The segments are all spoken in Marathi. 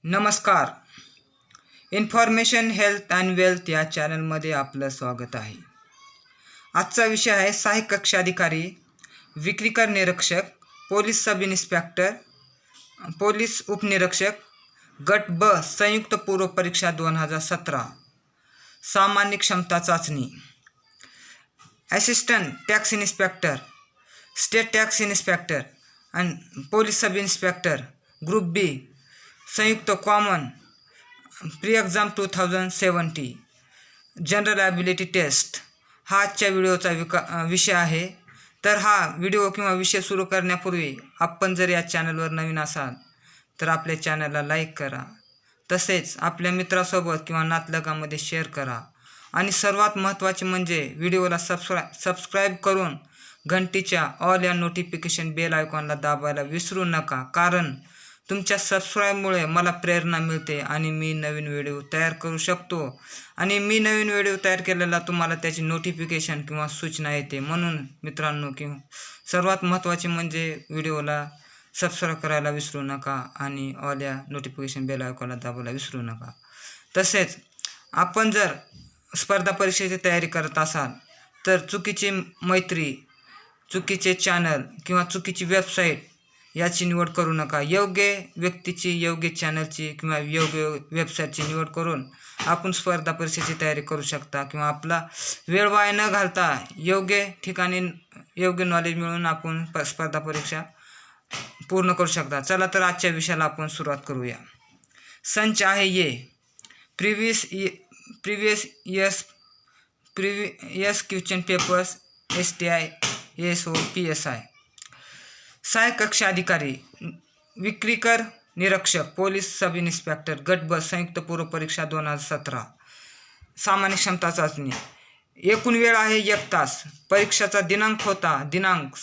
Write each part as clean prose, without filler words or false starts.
नमस्कार. इन्फॉर्मेशन हेल्थ अँड वेल्थ या चॅनलमध्ये आपलं स्वागत आहे. आजचा विषय आहे सहाय्यक कक्ष अधिकारी, विक्रीकर निरीक्षक, पोलीस सब इन्स्पेक्टर, पोलीस उपनिरीक्षक, गट ब संयुक्त पूर्व परीक्षा 2017 सामान्य क्षमता चाचणी, assistant tax inspector, state tax inspector आणि police sub inspector group B संयुक्त common pre exam 2070 general ability test हा आजच्या व्हिडिओचा विषय आहे. तर हा व्हिडिओ किंवा विषय सुरू करण्यापूर्वी आपण जर या चॅनलवर नवीन असाल तर आपल्या चॅनलला लाईक करा, तसेच आपल्या मित्रासोबत किंवा नातलगामध्ये शेअर करा आणि सर्वात महत्त्वाचे म्हणजे व्हिडिओला सबस्क्राईब करून घंटीच्या ऑल या नोटिफिकेशन बेल आयकॉनला दाबायला विसरू नका, कारण तुमच्या सबस्क्राईबमुळे मला प्रेरणा मिळते आणि मी नवीन व्हिडिओ तयार करू शकतो आणि मी नवीन व्हिडिओ तयार केलेला तुम्हाला त्याची नोटिफिकेशन किंवा सूचना येते. म्हणून मित्रांनो, किंवा सर्वात महत्त्वाचे म्हणजे व्हिडिओला सबस्क्राईब करायला विसरू नका आणि ऑल या नोटिफिकेशन बेल आयकॉनला दाबायला विसरू नका. तसेच आपण जर स्पर्धा परीक्षेची तयारी करत असाल तर चुकीची मैत्री, चुकीचे चॅनल किंवा चुकीची वेबसाईट याची निवड करू नका. योग्य व्यक्तीची, योग्य चॅनलची किंवा योग्य वेबसाईटची निवड करून आपण स्पर्धा परीक्षेची तयारी करू शकता किंवा आपला वेळ वाया न घालता योग्य ठिकाणी योग्य नॉलेज मिळवून आपण स्पर्धा परीक्षा पूर्ण करू शकता. चला तर आजच्या विषयाला आपण सुरुवात करूया. संच आहे ये previous question papers STI ASO PSI. सहाय्यक कक्ष अधिकारी, विक्रीकर निरीक्षक, पोलीस सब इन्स्पेक्टर गट ब संयुक्त पूर्व परीक्षा 2017 सामान्य क्षमता चाचणी. एकूण वेळ आहे 1 तास. परीक्षाचा दिनांक होता दिनांक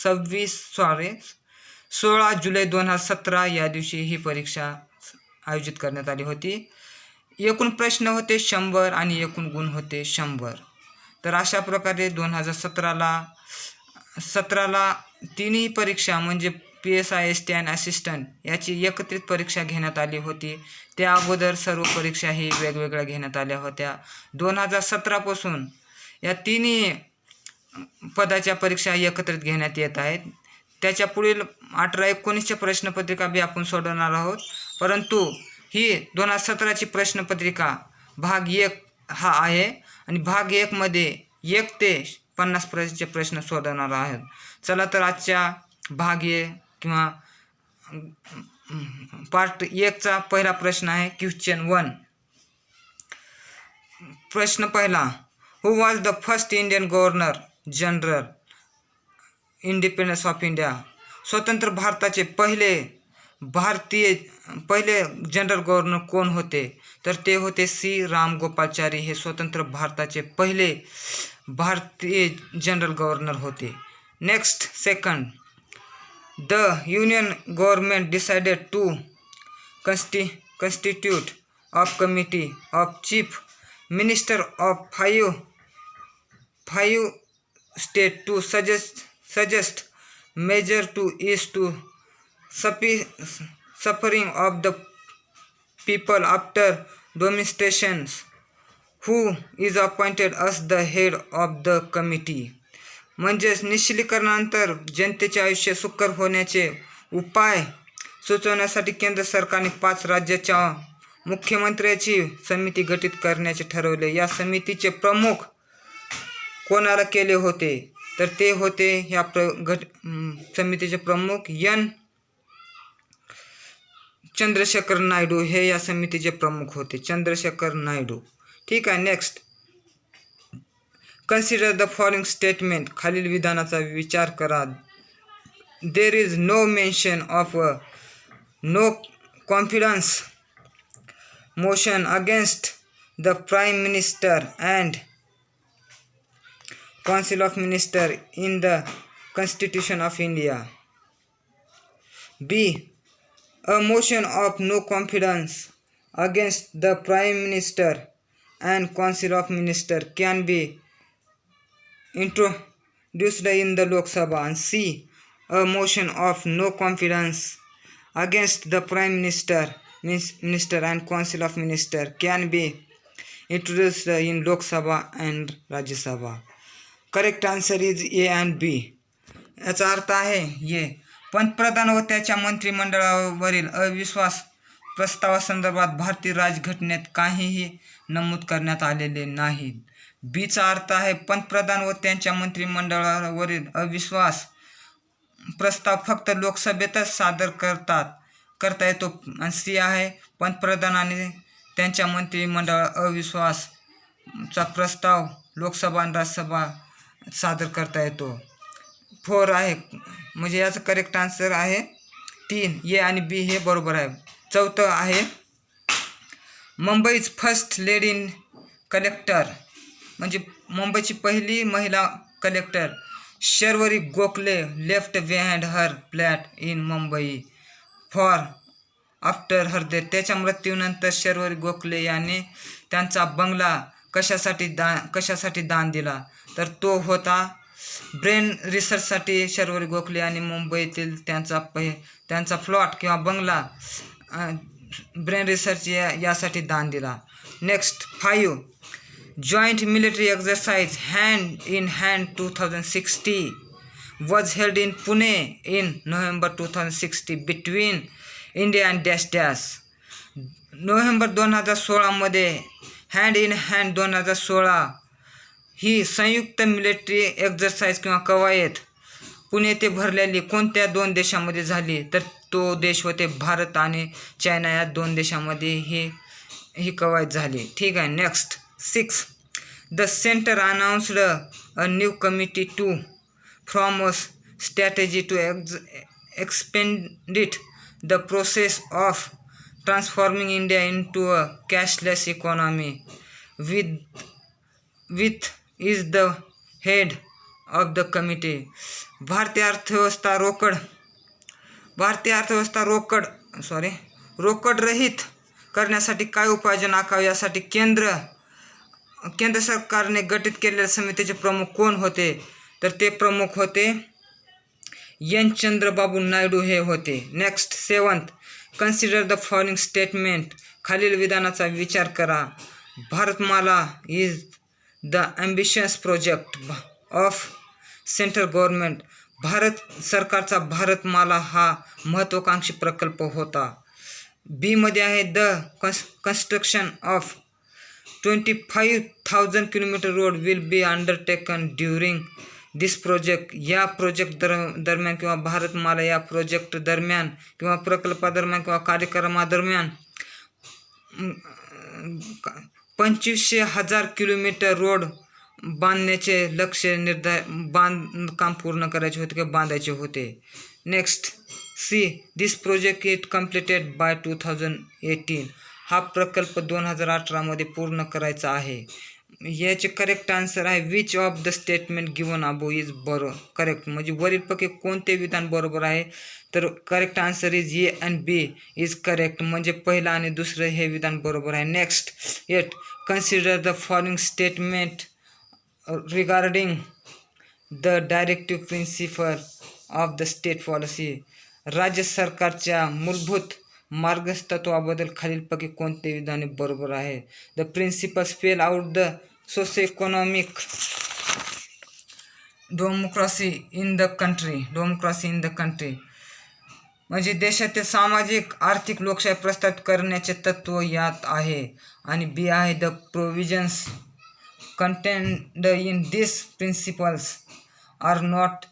16 जुलै 2017 या दिवशी ही परीक्षा आयोजित करण्यात आली होती. एकूण प्रश्न होते 100 आणि एकूण गुण होते 100. तर अशा प्रकारे 2017ला तिन्ही परीक्षा म्हणजे PSI, STI आणि असिस्टंट याची एकत्रित परीक्षा घेण्यात आली होती. त्या अगोदर सर्व परीक्षा ही वेगवेगळ्या घेण्यात आल्या होत्या. 2017पासून या तिन्ही पदाच्या परीक्षा एकत्रित घेण्यात येत आहेत. त्याच्या पुढील 18-19च्या प्रश्नपत्रिका बी आपण सोडवणार आहोत, परंतु ही 2017ची प्रश्नपत्रिका भाग 1 हा आहे आणि भाग 1 मध्ये 1 ते 50 प्रश्न सोडवणार आहेत. चला तर आजच्या भाग 1 किंवा पार्ट 1चा पहिला प्रश्न आहे क्वेश्चन 1. प्रश्न पहिला, who was the first Indian governor general independence of India. स्वतंत्र भारताचे पहिले जनरल गव्हर्नर कोण होते? तर ते होते C. रामगोपालाचारी. हे स्वतंत्र भारताचे पहिले भारतीय जनरल गव्हर्नर होते. Next, second, the union government decided to constitute of committee of chief minister of five states to suggest measure to ease to suffering of the people after demonstrations. Who is appointed as the head of the committee? म्हणजेच निश्चलीकरणानंतर जनतेचे आयुष्य सुकर होण्याचे उपाय सुचवण्यासाठी केंद्र सरकारने 5 राज्याच्या मुख्यमंत्र्यांची समिती गठीत करण्याचे ठरवले. या समितीचे प्रमुख कोणाला केले होते? तर ते होते या समितीचे प्रमुख N. चंद्रशेखर नायडू. हे या समितीचे प्रमुख होते, चंद्रशेखर नायडू. ठीक आहे. Next, consider the following statement. खालील विधानाचा विचार करा. There is no mention of no confidence motion against the prime minister and council of minister in the constitution of India. B, a motion of no confidence against the Prime Minister and Council of Ministers can be introduced in the Lok Sabha. And C, a motion of no confidence against the Prime Minister Minister and Council of Minister can be introduced in Lok Sabha and Rajya Sabha. Correct answer is A and B. याचा अर्थ आहे ये. पंतप्रधान व त्याच्या मंत्रिमंडळावरील अविश्वास प्रस्तावासंदर्भात भारतीय राजघटनेत काहीही नमूद करण्यात आलेले नाही. बीचा अर्थ आहे पंतप्रधान व त्यांच्या मंत्रिमंडळावरील अविश्वास प्रस्ताव फक्त लोकसभेतच सादर करता येतो. आणि सी आहे पंतप्रधान आणि त्यांच्या मंत्रिमंडळावर अविश्वासचा प्रस्ताव लोकसभा आणि राज्यसभा सादर करता येतो. 4 आहे म्हणजे याचं करेक्ट आन्सर आहे 3. ए आणि बी हे बरोबर आहे. 4 आहे Mumbai's first lady in collector म्हणजे मुंबईची पहिली महिला collector Sharvari Gokhale left behind her flat in Mumbai for after her death. त्याच्या मृत्यूनंतर शर्वरी गोखले यांनी त्यांचा बंगला कशासाठी दान दिला तर तो होता ब्रेन रिसर्चसाठी. शर्वरी गोखले यांनी मुंबईतील त्यांचा प्लॉट किंवा बंगला ब्रेन रिसर्च यासाठी दान दिला. Next 5 joint military exercise hand in hand 2060 was held in Pune in November 2060 between India and dash dash. November 2016 मध्ये हँड इन हँड 2016 ही संयुक्त मिलिटरी एक्झरसाइज किंवा कवायत पुणे येथे भरलेली कोणत्या 2 देशांमध्ये झाली तर तो देश होते भारत आणि चायना. या 2 देशांमध्ये ही कवायत झाली. ठीक आहे. Next 6 the centre announced a new committee to from a strategy to expedite the process of transforming India into a cashless economy. With is the head of the committee. भारतीय अर्थव्यवस्था रोकड रहित करण्यासाठी काय उपाययोजना आखावी यासाठी केंद्र सरकारने गठीत केलेल्या समितीचे प्रमुख कोण होते तर ते प्रमुख होते एन चंद्रबाबू नायडू हे होते. Next 7 consider the following statement. खालील विधानाचा विचार करा. Bharatmala is the ambitious project of central government. Bharat सरकारचा भारतमाला हा महत्त्वाकांक्षी प्रकल्प होता. बी मध्ये आहे the construction of 25,000 kilometre road will be undertaken during this project. या प्रोजेक्ट दरम्यान किंवा भारतमाला या प्रोजेक्ट दरम्यान किंवा प्रकल्पादरम्यान किंवा कार्यक्रमादरम्यान 25,000 किलोमीटर रोड बांधण्याचे लक्ष्य बांधकाम पूर्ण करायचे होते किंवा बांधायचे होते. Next C this project it completed by 2018. हा प्रकल्प 2018 मध्ये पूर्ण करायचा आहे. याचे करेक्ट आन्सर आहे which of the statement given above is correct म्हणजे वरीलपैकी कोणते विधान बरोबर आहे तर correct answer is A and B is correct म्हणजे पहिला आणि दुसरं हे विधान बरोबर आहे. Next 8 consider the following statement regarding the directive principle of the state policy. राज्य सरकारच्या मूलभूत मार्गदर्शकत्वाबद्दल खालीलपैकी कोणते विधाने बरोबर आहे. The principle spell out the socio economic democracy in the country म्हणजे देशातील सामाजिक आर्थिक लोकशाही प्रस्थापित करण्याचे तत्व यात आहे. आणि बी आहे the provisions contained in this principles are not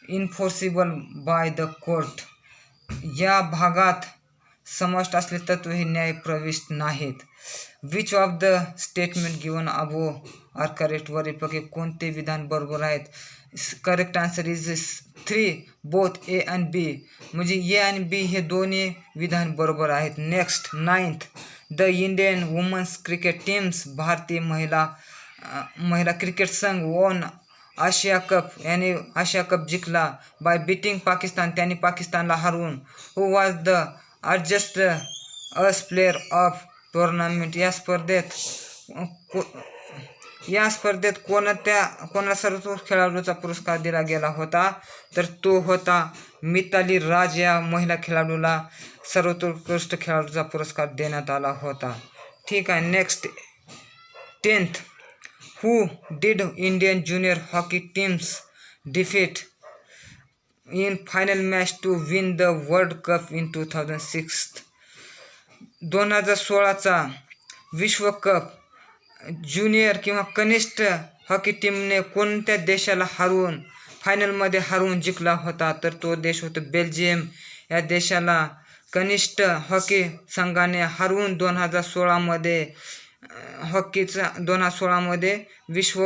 enforceable by the court. या भागात समाविष्ट असले तत्व हे न्यायप्रविष्ट नाहीत. Which of the statement given above are correct. वरीलपैकी कोणते विधान बरोबर आहेत. Correct answer is 3 both A and B म्हणजे ए आणि बी हे दोन्ही विधान बरोबर आहेत. Next 9 the Indian women's cricket teams. भारतीय महिला क्रिकेट संघ वॉन आशिया कप याने आशिया कप जिंकला बाय बीटिंग पाकिस्तान. त्यांनी पाकिस्तानला हरवून. हू was the adjust us player of tournament. या स्पर्धेत कोणा सर्वोत्कृष्ट खेळाडूचा पुरस्कार दिला गेला होता तर तो होता मिताली राज या महिला खेळाडूला सर्वोत्कृष्ट खेळाडूचा पुरस्कार देण्यात आला होता. ठीक आहे. Next 10th, who did Indian junior hockey teams defeat in final match to win the world cup in 2006. 2016चा विश्वकप ज्युनियर किंवा कनिष्ठ हॉकी टीमने कोणत्या देशाला फायनलमध्ये हरवून जिंकला होता? तर तो देश होता बेल्जियम. या देशाला कनिष्ठ हॉकी संघाने हरवून 2016मध्ये विश्व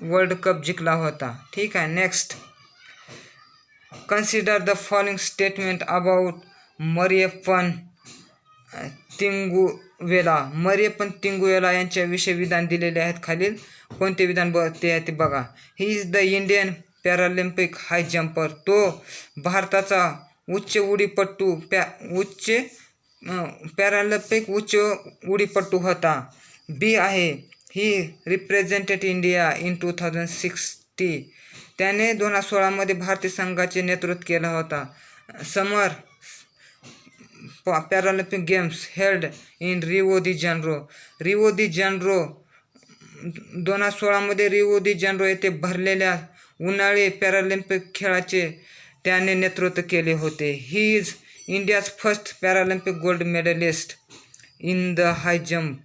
वर्ल्ड कप जिंकला होता. ठीक आहे. Next, consider the following statement about Mariyappan Thangavelu यांच्याविषयी विधान दिलेले आहेत. खालील कोणते विधान ते बघा. He is the Indian Paralympic high jumper. तो भारताचा उच्च पॅरालिम्पिक उच्च उडीपट्टू होता. बी आहे, ही रिप्रेझेंटेड इंडिया इन 2060. त्याने 2016मध्ये भारतीय संघाचे नेतृत्व केला होता. Summer Paralympic games held in Rio de Janeiro 2016मध्ये रिओ दी जानेरो येथे भरलेल्या उन्हाळी पॅरालिम्पिक खेळाचे त्याने नेतृत्व केले होते. He is India's first Paralympic gold medalist in the high jump.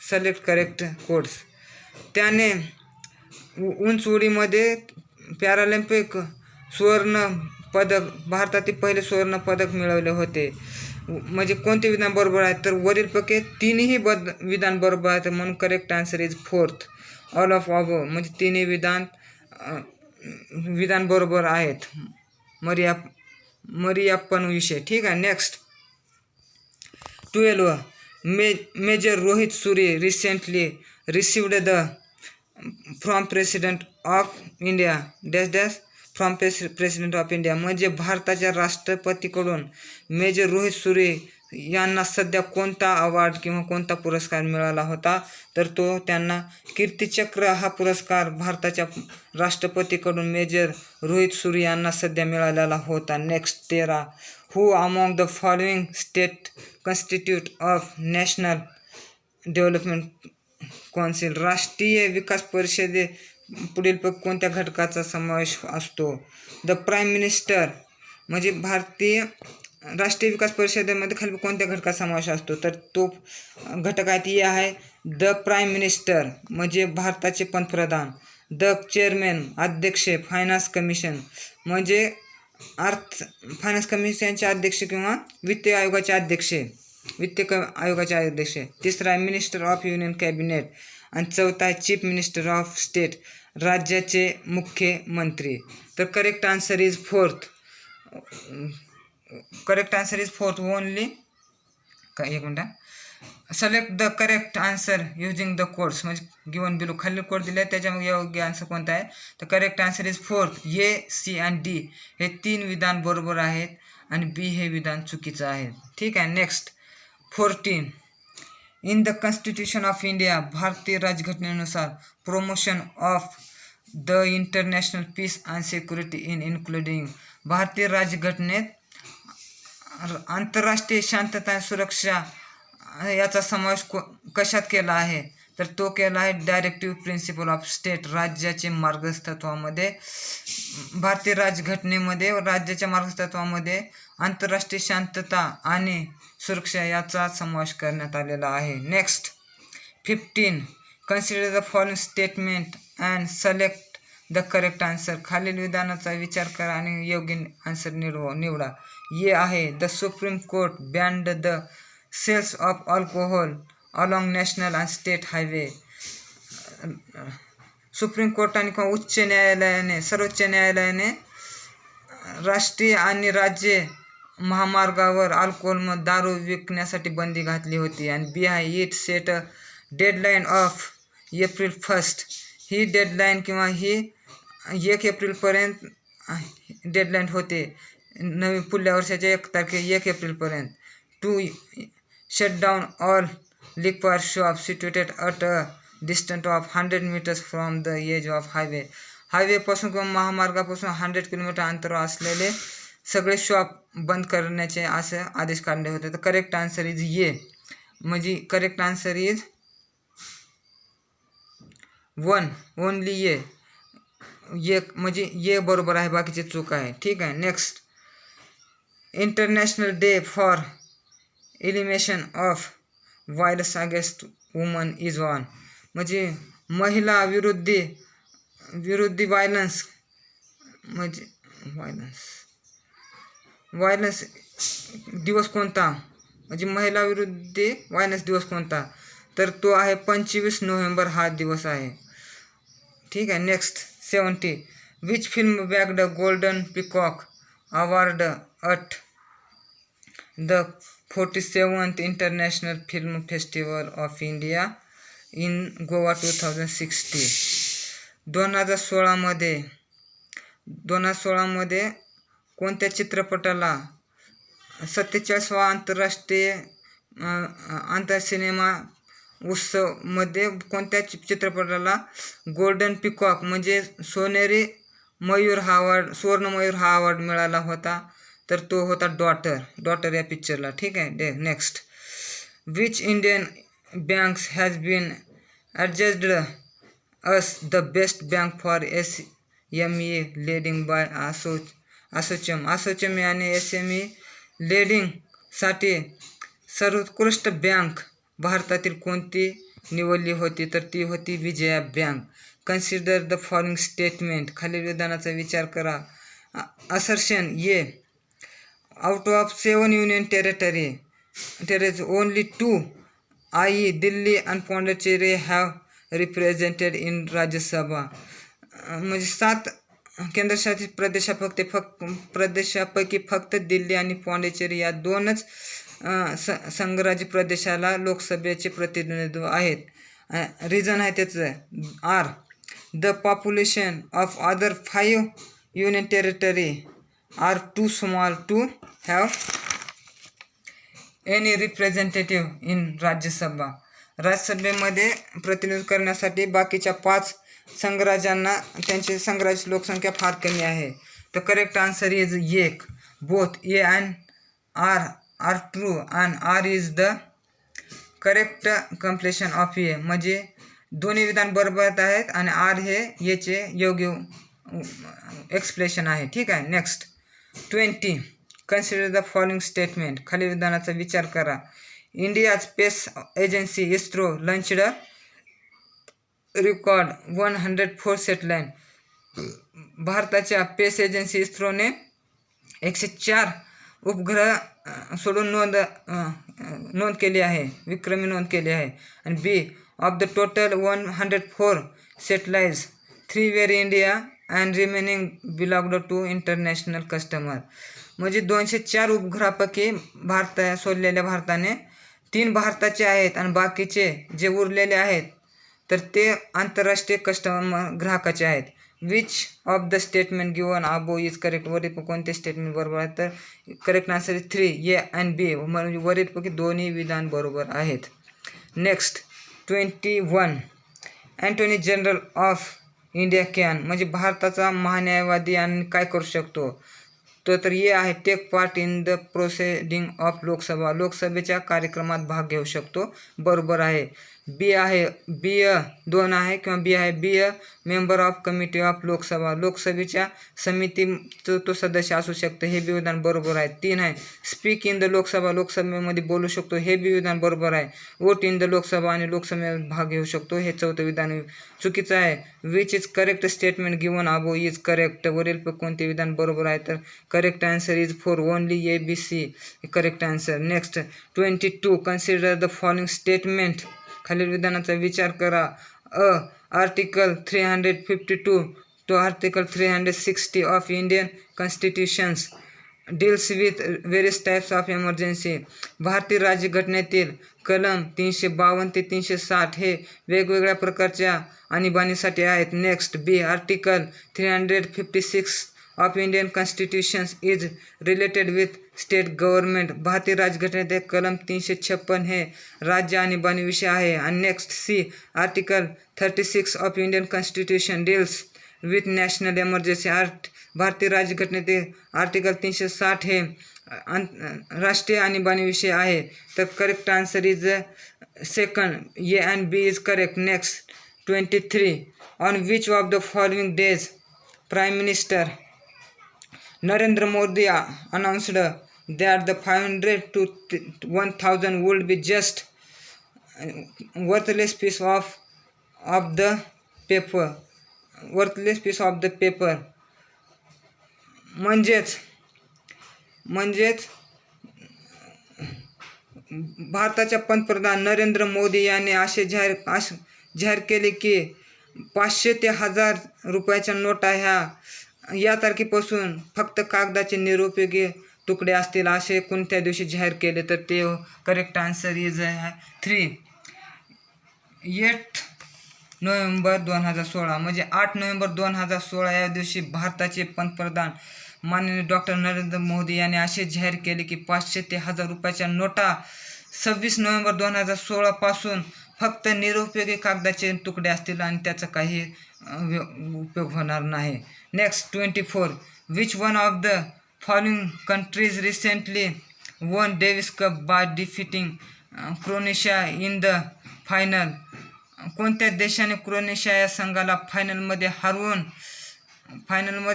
Select correct codes. त्याने उंच उडीमध्ये पॅरालिम्पिक सुवर्ण पदक, भारतातील पहिले सुवर्ण पदक मिळवले होते. म्हणजे कोणते विधान बरोबर आहे? तर वरीलपैकी तिन्ही विधान बरोबर आहेत, म्हणून correct answer is 4th, all of above. म्हणजे तिन्ही विधान बरोबर आहेत मरियप्पन विषय. ठीक आहे. Next 12, major Rohit Suri recently received the from president of India from president of India. म्हणजे भारताच्या राष्ट्रपतीकडून मेजर रोहित सूरी यांना सध्या कोणता अवॉर्ड किंवा कोणता पुरस्कार मिळाला होता? तर तो त्यांना कीर्तिचक्र हा पुरस्कार भारताच्या राष्ट्रपतीकडून मेजर रोहित सूरी यांना सध्या मिळालेला होता. Next 13, who among the following state constitute of national development council. राष्ट्रीय विकास परिषदे पुढील कोणत्या घटकाचा समावेश असतो? The prime minister. म्हणजे भारतीय राष्ट्रीय विकास परिषदेमध्ये खाली कोणत्या घटकाचा समावेश असतो? तर तो घटक आहे द प्राईम मिनिस्टर, म्हणजे भारताचे पंतप्रधान. द चेअरमॅन, अध्यक्ष. फायनान्स कमिशन, म्हणजे फायनान्स कमिशनचे अध्यक्ष किंवा वित्त आयोगाचे अध्यक्ष. तिसरा आहे मिनिस्टर ऑफ युनियन कॅबिनेट. आणि चौथा आहे चीफ मिनिस्टर ऑफ स्टेट, राज्याचे मुख्यमंत्री. तर correct answer is 4th. Only. एक मिनटं. Select the correct answer using the codes. म्हणजे गिवन बिलो खालील कोड दिले आहेत, त्याच्यामध्ये योग्य आन्सर कोणता आहे? तर correct answer is 4th. A, C आणि डी हे 3 विधान बरोबर आहेत आणि बी हे विधान चुकीचं आहे. ठीक आहे. Next 14, in the constitution of India. भारतीय राज्यघटनेनुसार promotion of the international peace and security including. भारतीय राज्यघटनेत आंतरराष्ट्रीय शांतता आणि सुरक्षा याचा समावेश कशात केला आहे? तर तो केला आहे डायरेक्टिव्ह प्रिन्सिपल ऑफ स्टेट, राज्याचे मार्गदर्शकत्वामध्ये. भारतीय राज्यघटनेमध्ये राज्याच्या मार्गदर्शकत्वामध्ये आंतरराष्ट्रीय शांतता आणि सुरक्षा याचा समावेश करण्यात आलेला आहे. Next 15, consider the following statement and select the correct answer. खालील विधानाचा विचार करा आणि योग्य आन्सर निवडा. ये आहे, the supreme court banned the sales of alcohol along national and state highway. Supreme कोर्टाने किंवा सर्वोच्च न्यायालयाने राष्ट्रीय आणि राज्य महामार्गावर अल्कोहोल दारू विकण्यासाठी बंदी घातली होती. आणि बी आहे, it set a deadline of April 1. He deadline किंवा ही 1 एप्रिलपर्यंत डेडलाईन होते, पुढल्या वर्षाच्या 1 एप्रिलपर्यंत. To shut down all liquor shop situated at a distance of 100 meters from the edge of हायवेपासून किंवा महामार्गापासून 100 किलोमीटर अंतरावर असलेले सगळे शॉप बंद करण्याचे असे आदेश काढले होते. तर करेक्ट आन्सर इज ये. म्हणजे करेक्ट आन्सर इज 1 ओनली ये. म्हणजे ये बरोबर आहे, बाकीचे चूक आहे. ठीक आहे. Next, international day for elimination of violence against woman is on. म्हणजे महिला विरुद्ध व्हायलन्स, म्हणजे व्हायलन्स दिवस कोणता, म्हणजे महिला विरुद्ध व्हायलन्स दिवस कोणता, तर तो आहे 25 नोव्हेंबर हा दिवस आहे. ठीक आहे. Next 70, which film bagged golden peacock award at the 47th international film festival of India in Goa 2016. 2016मध्ये कोणत्या चित्रपटाला 47वा आंतरराष्ट्रीय आंतरसिनेमा उत्सवमध्ये कोणत्या चित्रपटाला गोल्डन पिकॉक म्हणजे सुवर्ण मयूर हा अवॉर्ड मिळाला होता, तर तो होता डॉटर या पिक्चरला. ठीक आहे. Next, which Indian banks has been adjudged as the best bank for SME lending by Assocham याने SME लेडिंगसाठी सर्वोत्कृष्ट बँक भारतातील कोणती निवडली होती, तर ती होती Vijaya bank. Consider the following statement. खालील विधानाचा विचार करा. Assertion A, out of 7 union territories only 2 i.e. Delhi आणि Pondicherry have represented in Rajya Sabha. म्हणजे 7 केंद्रशासित प्रदेशापैकी फक्त दिल्ली आणि पाँडिचेरी या 2च संघराज्य प्रदेशाला लोकसभेचे प्रतिनिधित्व आहेत. रिझन आहे त्याचं R, the population of other 5 union territory are too small to have any representative in Rajya Sabha. राज्यसभेमध्ये प्रतिनिधित्व करण्यासाठी बाकीच्या 5 संघराज्यांना त्यांची संघराज्याची लोकसंख्या फार कमी आहे. तर correct answer is 1. Both A and R true and R is the correct completion of A. म्हणजे दोन्ही विधान बरोबर आहेत आणि आर हे याचे योग्य एक्सप्लेशन आहे. ठीक आहे. Next 20, consider the following statement. खालील विधानाचा विचार करा. India's space agency ISRO launched record 104 satellite. भारताच्या स्पेस एजन्सी इस्रोने 104 उपग्रह सोडून नोंद केली आहे, विक्रमी नोंद केली आहे. आणि B, of the total 104 satellites 3 were India and remaining belonged to international customer. म्हणजे 204 उपग्रहापैकी सोडलेल्या भारताने 3 भारताचे आहेत आणि बाकीचे जे उरलेले आहेत तर ते आंतरराष्ट्रीय कस्टमर ग्राहकाचे आहेत. Which of the statement given above is correct. वरील कोणते स्टेटमेंट बरोबर आहे, तर correct answer is 3 A and B. म्हणजे वरीलपैकी दोन्ही विधान बरोबर आहेत. Next 21, attorney general of India can. म्हणजे भारताचा महान्यायवादी आणि काय करू शकतो, तर ये आहे take part in the proceeding of Lok Sabha. लोकसभेच्या कार्यक्रमात भाग घेऊ शकतो, बरोबर आहे. बी आहे 2 आहे किंवा बी आहे बी member of committee of Lok Sabha. लोकसभेच्या समितीचं तो सदस्य असू शकतो, हे बी विधान बरोबर आहे. 3 आहे स्पीक इन द लोकसभा. लोकसभेमध्ये बोलू शकतो, हे बी विधान बरोबर आहे. वोट इन द लोकसभा आणि लोकसभेत भाग घेऊ शकतो, हे 4थं विधान चुकीचं आहे. Which is correct statement given above is correct. वरील कोणते विधान बरोबर आहे, तर correct answer is 4 only A B C correct answer. Next 22, consider the following statement. खालील विधानाचा विचार करा. Article 352 to article 360 of Indian constitutions deals with various types of emergency. भारतीय राज्यघटनेतील कलम 352 ते 360 हे वेगवेगळ्या प्रकारच्या आणीबाणीसाठी आहेत. Next B, article 356 of Indian constitutions is related with state government. भारतीय राज्यघटनेतील कलम 356 हे राज्य आणीबाणीविषयी आहे. आणि next C, article 36 of Indian constitution deals with national emergency भारतीय राज्यघटनेतील आर्टिकल 360 हे राष्ट्रीय आणीबाणी विषय आहे. तर correct answer is second, A and B is correct. Next 23. On which of the following days prime minister Narendra Modi announced that the 500 to 1000 would be just worthless piece of the paper. Worthless piece of the paper. म्हणजेच भारताच्या पंतप्रधान नरेंद्र मोदी यांनी असे जाहीर केले की 500 ते 1000 रुपयाच्या नोटा या तारखेपासून फक्त कागदाचे निरुपयोगी तुकडे असतील असे कोणत्या दिवशी जाहीर केले. तर ते करेक्ट आन्सर इज 3, 8 नोव्हेंबर 2016. म्हणजे 8 नोव्हेंबर 2016 या दिवशी भारताचे पंतप्रधान माननीय डॉक्टर नरेंद्र मोदी यांनी असे जाहीर केले की 500 ते 1000 रुपयाच्या नोटा 26 नोव्हेंबर 2016 पासून फक्त निरुपयोगी कागदाचे तुकडे असतील आणि त्याचा काही उपयोग होणार नाही. Next 24. Which one of the following countries recently won Davis cup by defeating Croatia in the final. कोणत्या देशाने क्रोएशिया या संघाला फायनलमध्ये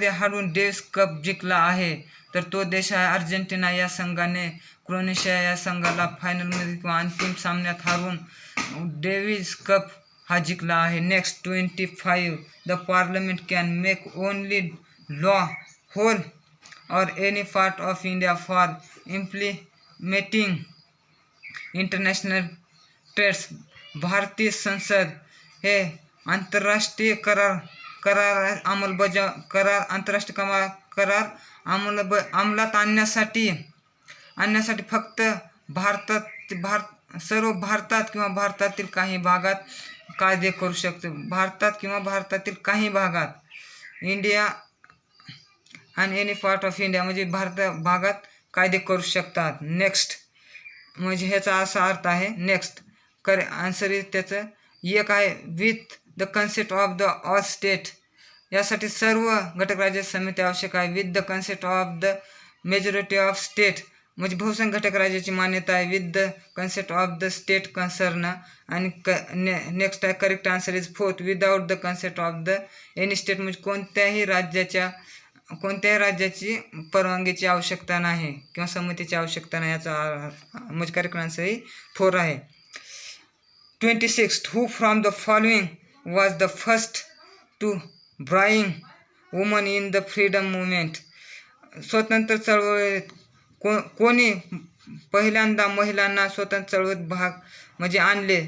हरवून डेव्हिस कप जिंकला आहे. तर तो देश आहे अर्जेंटिना. या संघाने क्रोएशिया या संघाला फायनलमध्ये किंवा अंतिम सामन्यात हरवून डेव्हिस कप हा जिंकला आहे. Next 25. The parliament can make only law whole or any part of India for implementing international trades. भारतीय संसद हे आंतरराष्ट्रीय आंतरराष्ट्रीय करार अंमलात आणण्यासाठी फक्त सर्व भारतात किंवा भारतातील काही भागात कायदे करू शकते. भारतात किंवा भारतातील काही भागात इंडिया आणि एनी पार्ट ऑफ इंडिया म्हणजे भागात कायदे करू शकतात. नेक्स्ट म्हणजे ह्याचा असा अर्थ आहे. नेक्स्ट आन्सर इज त्याचं एक आहे with the consent of the all state. यासाठी सर्व घटक राज्य समिती आवश्यक आहे. With the consent of the majority of state म्हणजे बहुसंख्य घटक राज्याची मान्यता आहे. With the consent of the state concern. आणि नेक्स्ट आहे correct answer is 4. Without the consent of the any state म्हणजे कोणत्याही राज्याची परवानगीची आवश्यकता नाही किंवा संमतीची आवश्यकता नाही. याचा म्हणजे करेक्ट आन्सर ही 4 आहे. 26. Who from the following was the first to bring woman in the freedom movement. स्वतंत्र चळवळीत कोणी पहिल्यांदा महिलांना स्वतंत्र चळवळीत भाग म्हणजे आणले.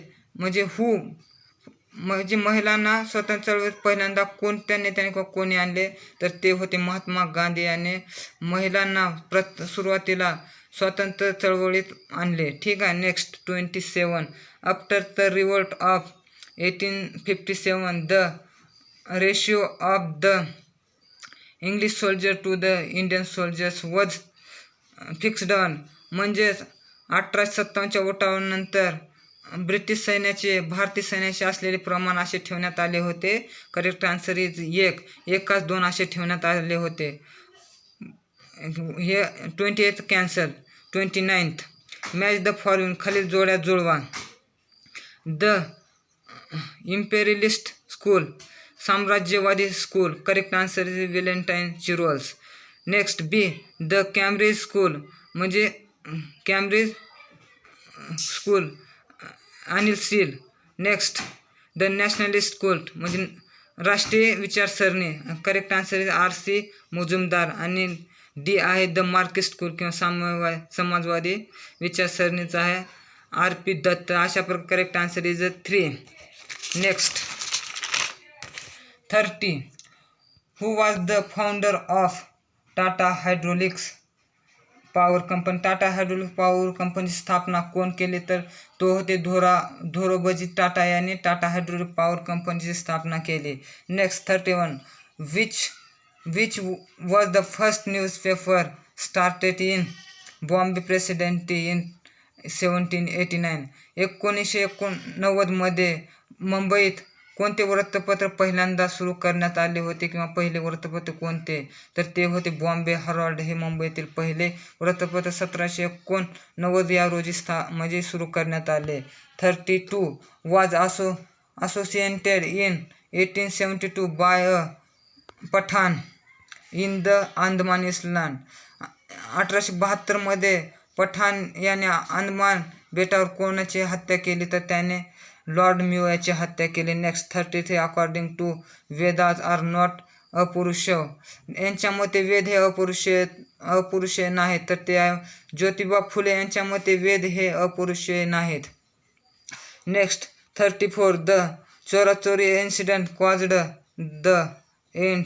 म्हणजे महिलांना स्वतंत्र चळवळीत पहिल्यांदा कोणत्या नेत्याने किंवा कोणी आणले. तर ते होते महात्मा गांधी यांनी महिलांना सुरुवातीला स्वातंत्र्य चळवळीत आणले. ठीक आहे. Next 27. After the revolt of 1857 the ratio of the English soldier to the Indian soldiers was fixed on. म्हणजेच 1857च्या उठावानंतर ब्रिटिश सैन्याचे भारतीय सैन्याचे असलेले प्रमाण असे ठेवण्यात आले होते. करेक्ट आन्सर इज 1 2 असे ठेवण्यात आले होते. हे 28 कॅन्सल. 29. मॅच द फॉलोइंग खालील जोड्या जुळवा. द इम्पेरियलिस्ट स्कूल, साम्राज्यवादी school. Correct answer is Valentine Chirol's. Next B the Cambridge school म्हणजे Cambridge school Anil Seal. Next the nationalist school म्हणजे राष्ट्रीय विचारसरणी. Correct answer is RC Majumdar. आणि डी आहे द मार्क्सिस्ट स्कूल किंवा समाजवादी विचारसरणीचा आहे RP दत्त. अशा प्रकारे correct answer is 3. Next 30. Who was the founder of Tata hydraulics power company. Tata hydraulic power कंपनीची स्थापना कोण केली. तर तो होते धोरोबजी टाटा यांनी टाटा हायड्रोलिक पॉवर कंपनीची स्थापना केली. Next 31. Which was the first newspaper started in Bombay presidency इन 1789. 1989 मध्ये मुंबईत कोणते वृत्तपत्र पहिल्यांदा सुरू करण्यात आले होते किंवा पहिले वृत्तपत्र कोणते, तर ते होते बॉम्बे हरॉल्ड. हे मुंबईतील पहिले वृत्तपत्र 1789 या रोजी म्हणजे सुरू करण्यात आले. 32 was associated in 1872 by a Pathan in the Andaman island. 1872 Pathan याने अंदमान बेटावर कोणाची हत्या केली, तर त्याने लॉर्ड म्यू याची हत्या केली. Next 33 according to Vedas are not apaurusheya. यांच्या मते वेद हे अपौरुषेय नाहीत, तर ते ज्योतिबा फुले यांच्या मते वेद हे अपौरुषेय नाहीत. Next 34 the Chauri Chaura incident caused the end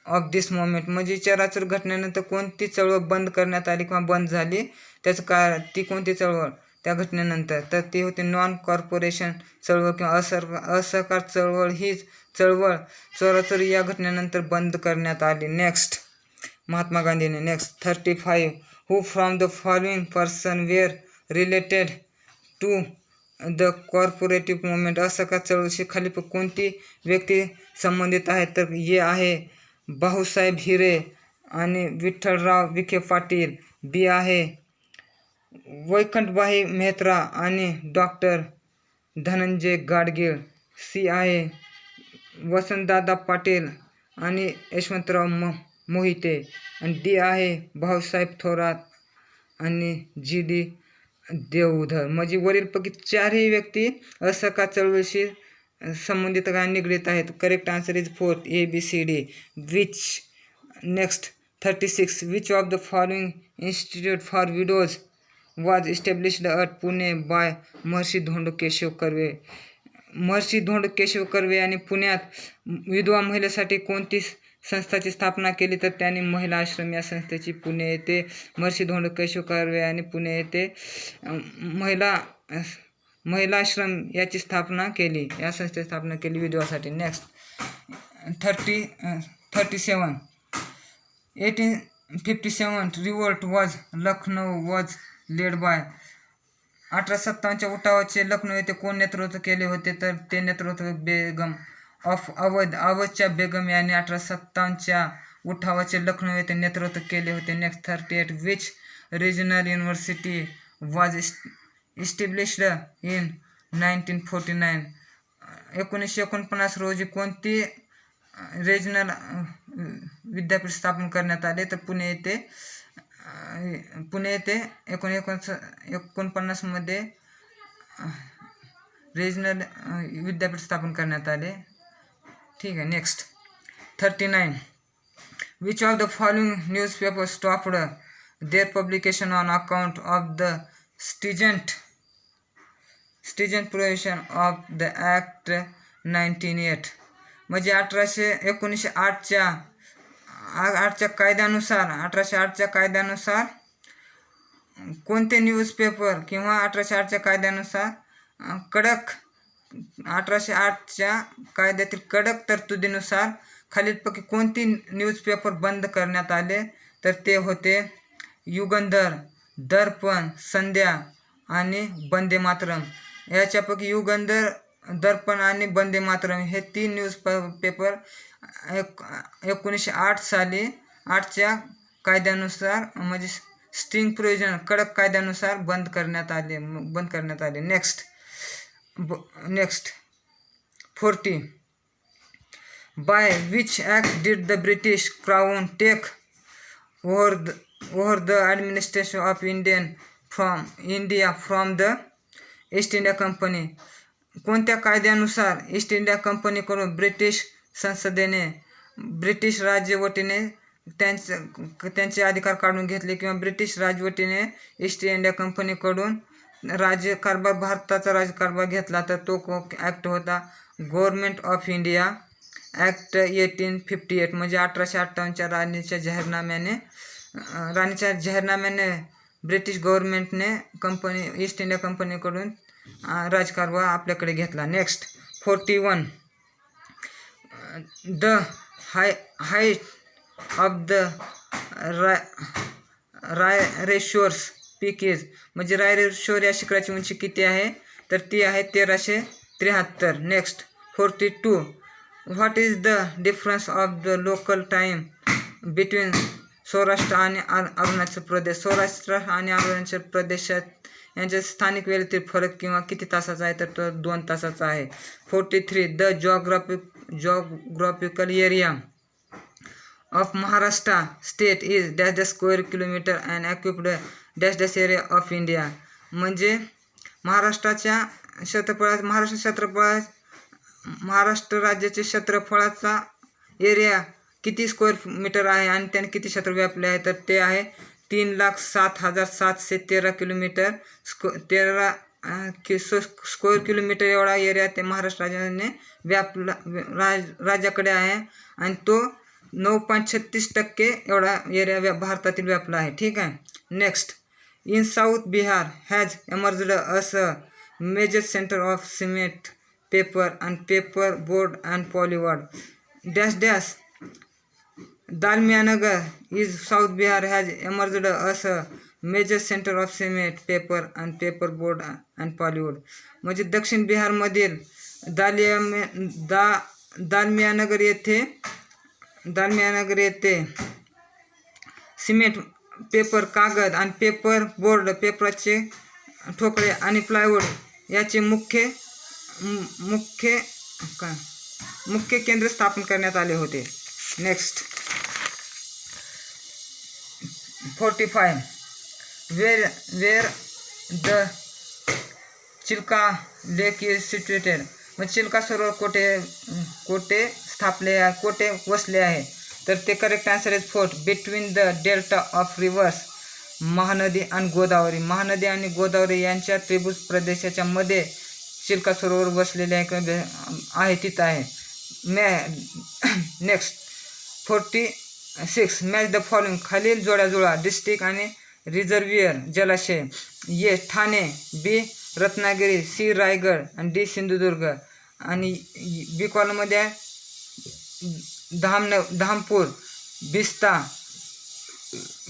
of this moment. म्हणजे चोराचोरी घटनेनंतर कोणती चळवळ बंद करण्यात आली किंवा बंद झाली, त्याचं ती कोणती चळवळ त्या घटनेनंतर, तर ती होती नॉन कॉर्पोरेशन चळवळ किंवा असहकार चळवळ. ही चळवळ चोराचोरी या घटनेनंतर बंद करण्यात आली. नेक्स्ट महात्मा गांधीने. Next 35 who from the following person were related to the corporative movement. असहकार चळवळीशी खाली कोणती व्यक्ती संबंधित आहेत, तर हे आहे भाऊसाहेब हिरे आणि विठ्ठलराव विखे पाटील. बी आहे वैकुंठभाई मेहत्रा आणि डॉक्टर धनंजय गाडगीळ. सी आहे वसंतदादा पाटील आणि यशवंतराव मोहिते. आणि डी आहे भाऊसाहेब थोरात आणि जी डी देवधर. म्हणजे वरीलपैकी चारही व्यक्ती असहकार चळवळीशी संबंधित आणि निगडीत आहेत. Correct answer is 4 ABCD. Which. Next 36 which of the following institute for widows was established at Pune by Maharshi Dhondo Keshav Karve. Maharshi Dhondo Keshav Karve यांनी पुण्यात विधवा महिलेसाठी कोणती संस्थाची स्थापना केली, तर त्यांनी महिला आश्रम या संस्थेची पुणे येथे महर्षी धोंडो केशव कर्वे यांनी पुणे येथे महिला आश्रम याची स्थापना केली, या संस्थेची स्थापना केली विधवासाठी. Next 37 1857 revolt was Lucknow was led by. 1857च्या उठावाचे लखनौ येथे कोण नेतृत्व केले होते, तर ते नेतृत्व बेगम ऑफ अवधच्या बेगम यांनी 1857च्या उठावाचे लखनौ येथे नेतृत्व केले होते. Next 38 which regional university was established in 1949. 1949 रोजी कोणती रिजनल विद्यापीठ स्थापन करण्यात आले, तर पुणे येथे 1949 रिजनल विद्यापीठ स्थापन करण्यात आले. ठीक आहे. Next 39 which of the following newspaper stopped their publication on account of the stringent prohibition of the act 1908. म्हणजे 1808च्या कायद्यानुसार कोणते न्यूजपेपर किंवा 1808च्या कायद्यानुसार 1808च्या कायद्यातील कडक तरतुदीनुसार खालीलपैकी कोणती न्यूजपेपर बंद करण्यात आले, तर ते होते युगंधर, दर्पण, संध्या आणि वंदे मातरम. याच्यापैकी युगंधर, दर्पण आणि वंदे मातरम हे 3 न्यूजपेपर 1908 साली 8च्या कायद्यानुसार म्हणजे स्टिंग प्रोविजन कडक कायद्यानुसार बंद करण्यात आले. Next 40 by which act did the British crown take over the administration of India from the East India company. कोणत्या कायद्यानुसार ईस्ट इंडिया कंपनीकडून ब्रिटिश संसदेने ब्रिटिश राजवटीने त्यांचे अधिकार काढून घेतले किंवा ब्रिटिश राजवटीने ईस्ट इंडिया कंपनीकडून राज्यकारभार भारताचा राज्यकारभार घेतला, तर तो ॲक्ट होता गव्हर्नमेंट ऑफ इंडिया ॲक्ट 1858. म्हणजे 1858च्या राणीच्या जाहीरनाम्याने ब्रिटिश गव्हर्नमेंटने ईस्ट इंडिया कंपनीकडून राजकारभार आपल्याकडे घेतला. Next 41 the height of the Raireshwar's peak is. म्हणजे रायरेश्वर या शिखराची उंची किती आहे, तर ती आहे 1373. Next 42. What is the difference of the local time between Saurashtra आणि अरुणाचल प्रदेश? सौराष्ट्र आणि अरुणाचल प्रदेशात यांच्या स्थानिक वेळेतील फरक किंवा किती तासाचा आहे? तर तो 2 तासाचा आहे. 43. The geographical area of Maharashtra state is dash dash square kilometer and occupied dash dash area of India. म्हणजे महाराष्ट्र राज्याचे क्षेत्रफळाचा एरिया किती स्क्वेअर मीटर आहे आणि त्याने किती क्षेत्र व्यापले आहे? तर ते आहे 3,07,713 किलोमीटर स्क्वेअर किलोमीटर एवढा एरिया ते महाराष्ट्र राज्याने राज्याकडे आहे आणि तो 9.36% एवढा एरिया भारतातील व्यापला आहे. ठीक आहे. Next, in south Bihar has emerged as major centre of cement paper and paper board and plywood dash dash Dalmianagar is south Bihar has emerged as major centre of cement paper and paper board and plywood. म्हणजे दक्षिण बिहारमधील दालमियानगर येथे सिमेंट पेपर कागद आणि पेपर बोर्ड पेपराचे ठोकळे आणि प्लायवूड याचे मुख्य केंद्र स्थापन करण्यात आले होते. Next, 45. Where the Chilka lake is situated. मग चिल्का सरोवर कोठे वसले आहे? तर ते correct answer is 4. Between the delta of rivers Mahanadi आणि गोदावरी. महानदी आणि गोदावरी यांच्या त्रिभुज प्रदेशाच्या मध्ये चिल्का सरोवर वसलेले आहे तिथं आहे. नेक्स्ट, 46. Match the following. खालील जोड्या डिस्ट्रिक्ट आणि रिझर्व्हियर जलाशय. ए ठाणे, बी रत्नागिरी, सी रायगड आणि डी सिंधुदुर्ग. आणि बी कॉलममध्ये आहे धामपूर, बिस्ता,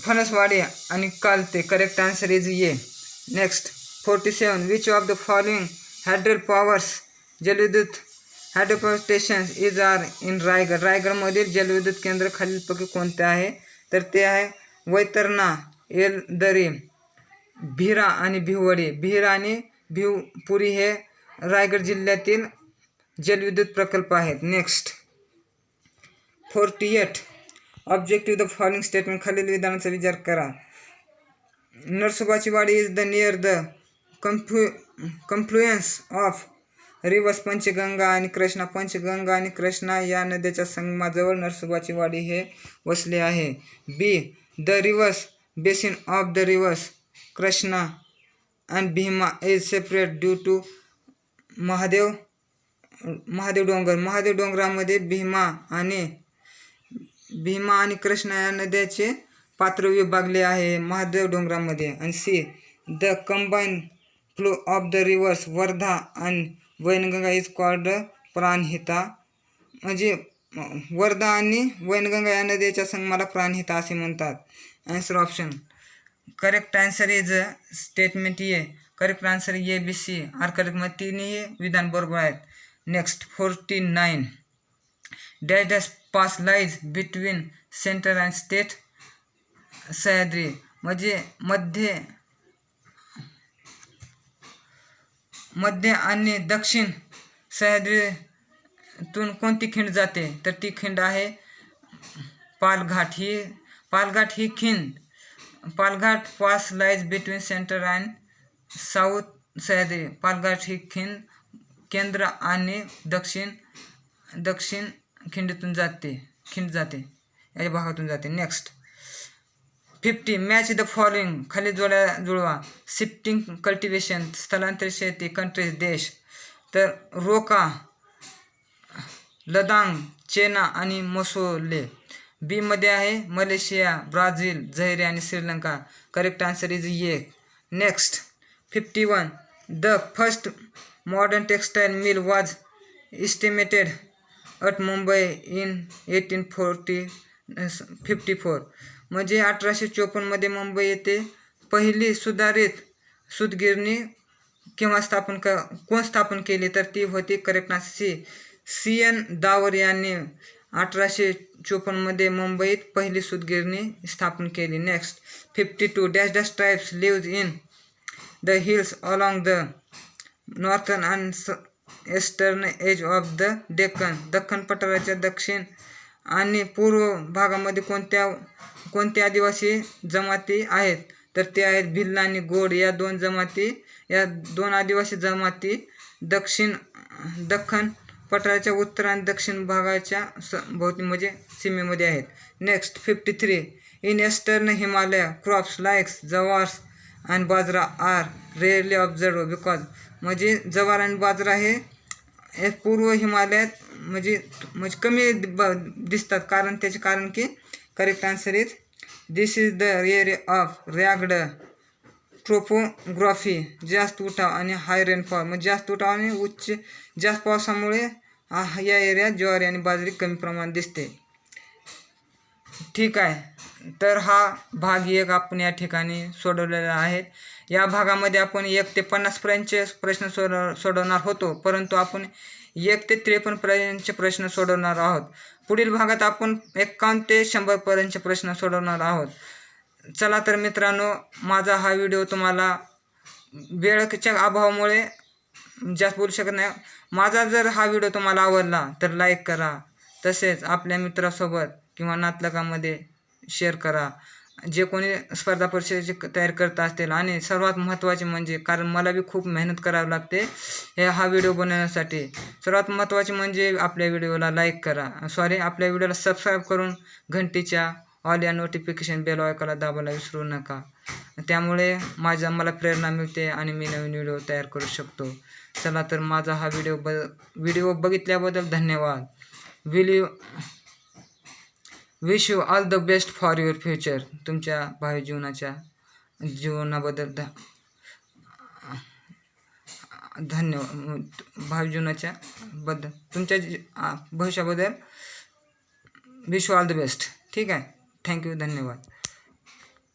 फणसवाडी आणि Kalte. Correct answer is A. Next, 47. Which of the following hydro powers जलविद्युत hydro power stations is are in Raigad. रायगडमधील जलविद्युत केंद्र खालीलपैकी कोणते आहे? तर ते आहे वैतरणा, येलदरी, भिरा आणि भिवडी. भिरा आणि भिवपुरी हे रायगड जिल्ह्यातील जलविद्युत प्रकल्प आहेत. Next, 48. Objective the following statement. खालील विधानाचा विचार करा. Narsobachi Wadi is the near the confluence of rivers Panchganga आणि कृष्णा. पंचगंगा आणि कृष्णा या नद्याच्या संगमाजवळ नरसोबाची वाडी हे वसले आहे. B the rivers basin of the rivers Krishna and Bhima is separate due to Mahadev Dongar. Mahadev डोंगरामध्ये भीमा आणि कृष्णा या नद्याचे पात्र विभागले आहे महादेव डोंगरामध्ये. आणि see the combine flow of the reverse Wardha आणि वैनगंगा इज कॉल्ड प्राणहिता. म्हणजे वर्धा आणि वैनगंगा या नद्याच्या संगमाला प्राणहिता असे म्हणतात. Answer option. Correct answer is statement A. Correct answer A, B, C are correct. मग तिन्ही विधान बरोबर आहेत. Next, 49. Dash dash pass lies between centre and state. Sahyadri म्हणजे मध्य आणि दक्षिण सह्याद्रीतून कोणती खिंड जाते? तर ती खिंड आहे पालघाट ही खिंड. Palghat pass lies between centre and south Sahyadri. Palghat ही खिंड केंद्र आणि दक्षिण खिंड जाते या भागातून जाते. नेक्स्ट, 50. Match the following. खाली जुळवा. शिफ्टिंग कल्टिवेशन स्थलांतरित शेती. कंट्रीज देश. तर रोका, लदांग, चेना आणि मोसोले. बी मध्ये आहे मलेशिया, ब्राझील, झैरे आणि Sri Lanka. Correct answer is A. Next, 51. The first modern textile mill was estimated at Mumbai in 1854. म्हणजे 1854 मुंबई येथे पहिली सुधारित सूतगिरणी कोण स्थापन केली? तर ती होती करेक्ट आन्सर सी CN दावर यांनी 1854 मुंबईत पहिली सूतगिरणी स्थापन केली. Next 52 dash dash tribes lives in the hills along the northern and eastern edge of the Deccan. Deccan पठाराच्या दक्षिण आणि पूर्व भागामध्ये कोणत्या आदिवासी जमाती आहेत? तर ते आहेत भिल्ल आणि गोंड या दोन आदिवासी जमाती दख्खन पठाराच्या उत्तर आणि दक्षिण भागाच्या भोवती म्हणजे सीमेमध्ये आहेत. Next 53 in eastern Himalaya crops likes jowars and bajra are rarely observe because. म्हणजे जवार आणि बाजरा हे पूर्व हिमालयात म्हणजे कमी दिसतात. त्याचे कारण की correct answer is this is the area of ragged topography. जास्त उठाव आणि हाय रेनफॉल म्हणजे जास्त उठाव आणि जास्त पावसामुळे या एरियात ज्वारी आणि बाजरी कमी प्रमाणात दिसते. ठीक आहे, तर हा भाग 1 आपण या ठिकाणी सोडवलेला आहे. या भागामध्ये आपण 1 ते 50 पर्यंतचे प्रश्न सोडवणार होतो, परंतु आपण 1 ते 53 पर्यंतचे प्रश्न सोडवणार आहोत. पुढील भागात आपण 51 ते 100 पर्यंतचे प्रश्न सोडवणार आहोत. चला तर मित्रांनो, माझा हा व्हिडिओ तुम्हाला वेळेच्या अभावामुळे जास्त बोलू शकत नाही. माझा जर हा व्हिडिओ तुम्हाला आवडला तर लाईक करा, तसेच आपल्या मित्रासोबत किंवा नातलगामध्ये शेअर करा जे कोणी स्पर्धा परीक्षेची तयारी करत असतील. आणि सर्वात महत्त्वाचे म्हणजे, कारण मला बी खूप मेहनत करावी लागते हा व्हिडिओ बनवण्यासाठी, सर्वात महत्त्वाचे म्हणजे आपल्या व्हिडिओला लाईक करा, आपल्या व्हिडिओला सबस्क्राईब करून घंटीच्या ऑल या नोटिफिकेशन बेल आयकॉनला दाबायला विसरू नका. त्यामुळे मला प्रेरणा मिळते आणि मी नवीन व्हिडिओ तयार करू शकतो. चला तर माझा हा व्हिडिओ बघितल्याबद्दल धन्यवाद. Wish you all the best for your future. तुमच्या भावी जीवनाबद्दल धन्यवाद. भावी जीवनाच्या बद्दल तुमच्या भविष्याबद्दल wish you all the best. ठीक आहे, थँक्यू, धन्यवाद.